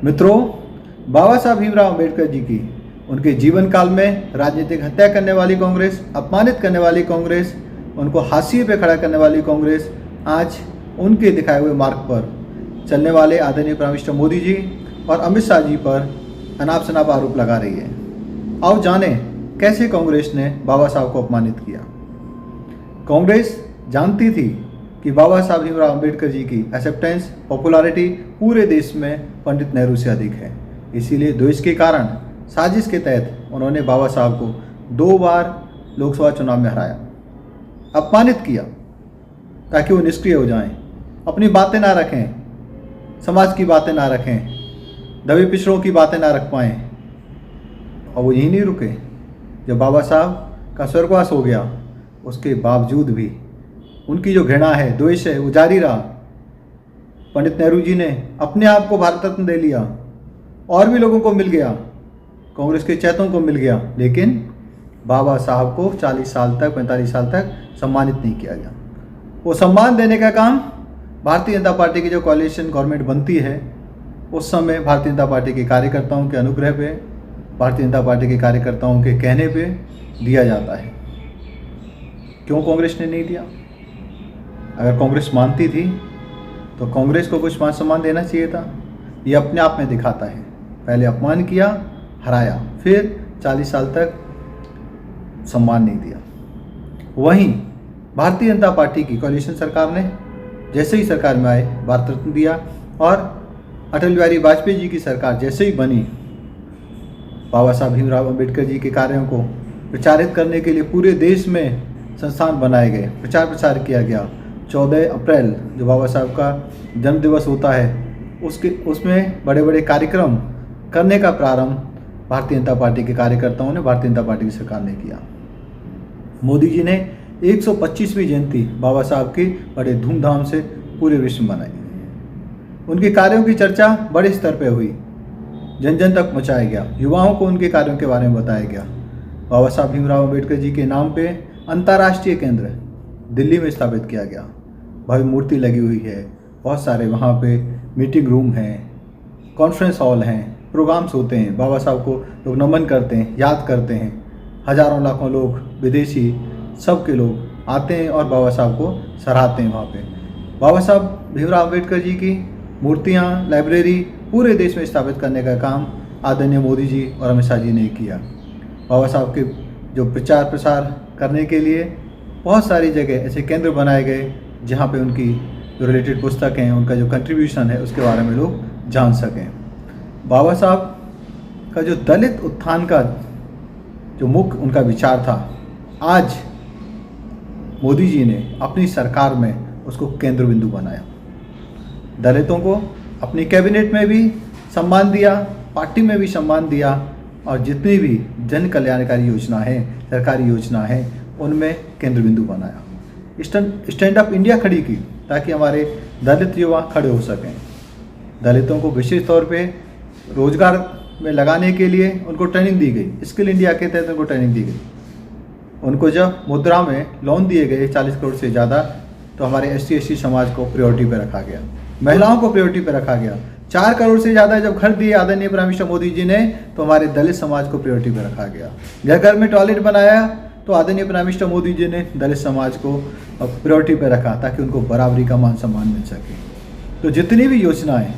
मित्रों, बाबा साहब भीमराव अम्बेडकर जी की उनके जीवन काल में राजनीतिक हत्या करने वाली कांग्रेस, अपमानित करने वाली कांग्रेस, उनको हाशिए पे खड़ा करने वाली कांग्रेस आज उनके दिखाए हुए मार्ग पर चलने वाले आदरणीय प्राइम मिनिस्टर मोदी जी और अमित शाह जी पर अनाप शनाप आरोप लगा रही है। आओ जानें कैसे कांग्रेस ने बाबा साहब को अपमानित किया। कांग्रेस जानती थी कि बाबा साहब भीमराव अम्बेडकर जी की एक्सेप्टेंस, पॉपुलैरिटी पूरे देश में पंडित नेहरू से अधिक है। इसीलिए द्वेष के कारण साजिश के तहत उन्होंने बाबा साहब को 2 बार लोकसभा चुनाव में हराया, अपमानित किया ताकि वो निष्क्रिय हो जाएं, अपनी बातें ना रखें, समाज की बातें ना रखें, दबे पिछड़ों की बातें ना रख पाएँ। और वो यहीं नहीं रुके। जब बाबा साहब का स्वर्गवास हो गया उसके बावजूद भी उनकी जो घृणा है, द्वेष है, वो जारी रहा। पंडित नेहरू जी ने अपने आप को भारत रत्न दे लिया, और भी लोगों को मिल गया, कांग्रेस के चेतों को मिल गया, लेकिन बाबा साहब को 40 साल तक, 45 साल तक सम्मानित नहीं किया गया। वो सम्मान देने का काम भारतीय जनता पार्टी की जो कोalition गवर्नमेंट बनती है उस समय भारतीय जनता पार्टी के कार्यकर्ताओं के अनुग्रह पे, भारतीय जनता पार्टी के कार्यकर्ताओं के कहने पे दिया जाता है। क्यों कांग्रेस ने नहीं दिया? अगर कांग्रेस मानती थी तो कांग्रेस को कुछ मान सम्मान देना चाहिए था। ये अपने आप में दिखाता है, पहले अपमान किया, हराया, फिर 40 साल तक सम्मान नहीं दिया। वहीं भारतीय जनता पार्टी की कोalition सरकार ने जैसे ही सरकार में आए भारत रत्न दिया, और अटल बिहारी वाजपेयी जी की सरकार जैसे ही बनी, बाबा साहब भीमराव अम्बेडकर जी के कार्यों को प्रचारित करने के लिए पूरे देश में संस्थान बनाए गए, प्रचार प्रसार किया गया। 14 अप्रैल जो बाबा साहब का जन्म दिवस होता है उसमें बड़े बड़े कार्यक्रम करने का प्रारंभ भारतीय जनता पार्टी के कार्यकर्ताओं ने, भारतीय जनता पार्टी की सरकार ने किया। मोदी जी ने 125वीं जयंती बाबा साहब की बड़े धूमधाम से पूरे विश्व में मनाई। उनके कार्यों की चर्चा बड़े स्तर पर हुई, जन जन तक पहुँचाया गया, युवाओं को उनके कार्यों के बारे में बताया गया। बाबा साहब भीमराव अम्बेडकर जी के नाम पे अंतर्राष्ट्रीय केंद्र दिल्ली में स्थापित किया गया, भव्य मूर्ति लगी हुई है, बहुत सारे वहाँ पे मीटिंग रूम हैं, कॉन्फ्रेंस हॉल हैं, प्रोग्राम्स होते हैं, बाबा साहब को लोग नमन करते हैं, याद करते हैं। हज़ारों लाखों लोग, विदेशी, सब के लोग आते हैं और बाबा साहब को सराहते हैं। वहाँ पे बाबा साहब भीमराव अम्बेडकर जी की मूर्तियाँ, लाइब्रेरी पूरे देश में स्थापित करने का काम आदरणीय मोदी जी और अमित शाह जी ने किया। बाबा साहब के जो प्रचार प्रसार करने के लिए बहुत सारी जगह ऐसे केंद्र बनाए गए जहाँ पे उनकी जो रिलेटेड पुस्तकें, उनका जो कंट्रीब्यूशन है उसके बारे में लोग जान सकें। बाबा साहब का जो दलित उत्थान का जो मुख्य उनका विचार था, आज मोदी जी ने अपनी सरकार में उसको केंद्र बिंदु बनाया। दलितों को अपनी कैबिनेट में भी सम्मान दिया, पार्टी में भी सम्मान दिया, और जितनी भी जन कल्याणकारी योजना है, सरकारी योजना है, उनमें केंद्र बिंदु बनाया। स्टैंड अप इंडिया खड़ी की ताकि हमारे दलित युवा खड़े हो सकें। दलितों को विशेष तौर पे रोजगार में लगाने के लिए उनको ट्रेनिंग दी गई, स्किल इंडिया के तहत उनको ट्रेनिंग दी गई। उनको जब मुद्रा में लोन दिए गए 40 करोड़ से ज़्यादा, तो हमारे SC/ST समाज को प्रायोरिटी पर रखा गया, महिलाओं को प्रायोरिटी पर रखा गया। 4 करोड़ से ज़्यादा जब घर दिए आदरणीय प्राइम मिनिस्टर मोदी जी ने, तो हमारे दलित समाज को प्रायोरिटी पर रखा गया। घर घर में टॉयलेट बनाया, तो आदरणीय प्राइम मिनिस्टर मोदी जी ने दलित समाज को प्रायोरिटी पर रखा ताकि उनको बराबरी का मान सम्मान मिल सके। तो जितनी भी योजनाएं,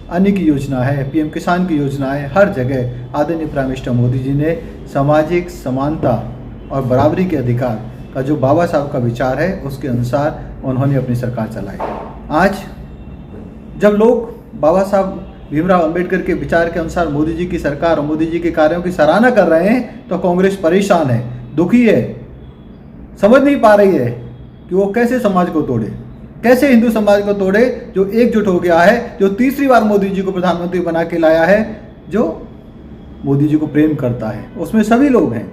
अन्न की योजना है, PM किसान की योजना है, हर जगह आदरणीय प्राइम मिनिस्टर मोदी जी ने सामाजिक समानता और बराबरी के अधिकार का जो बाबा साहब का विचार है उसके अनुसार उन्होंने अपनी सरकार चलाई। आज जब लोग बाबा साहब भीमराव अम्बेडकर के विचार के अनुसार मोदी जी की सरकार और मोदी जी के कार्यों की सराहना कर रहे हैं, तो कांग्रेस परेशान है, दुखी है, समझ नहीं पा रही है कि वो कैसे समाज को तोड़े, कैसे हिंदू समाज को तोड़े जो एकजुट हो गया है, जो तीसरी बार मोदी जी को प्रधानमंत्री बना के लाया है, जो मोदी जी को प्रेम करता है, उसमें सभी लोग हैं।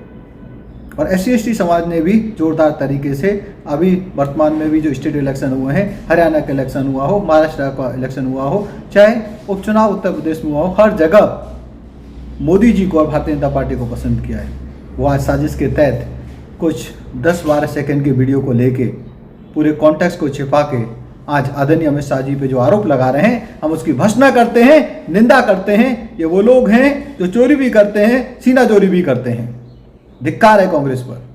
और SC/ST समाज ने भी जोरदार तरीके से अभी वर्तमान में भी जो स्टेट इलेक्शन हुए हैं, हरियाणा का इलेक्शन हुआ हो, महाराष्ट्र का इलेक्शन हुआ हो, चाहे उपचुनाव उत्तर प्रदेश में हुआ हो, हर जगह मोदी जी को और भारतीय जनता पार्टी को पसंद किया है। वो आज साजिश के तहत कुछ 10-12 सेकंड की वीडियो को लेके पूरे कॉन्टेक्स्ट को छिपा के आज आदरणीय अमित शाह जी पे जो आरोप लगा रहे हैं, हम उसकी भर्त्सना करते हैं, निंदा करते हैं। ये वो लोग हैं जो चोरी भी करते हैं, सीना चोरी भी करते हैं। धिक्कार है कांग्रेस पर।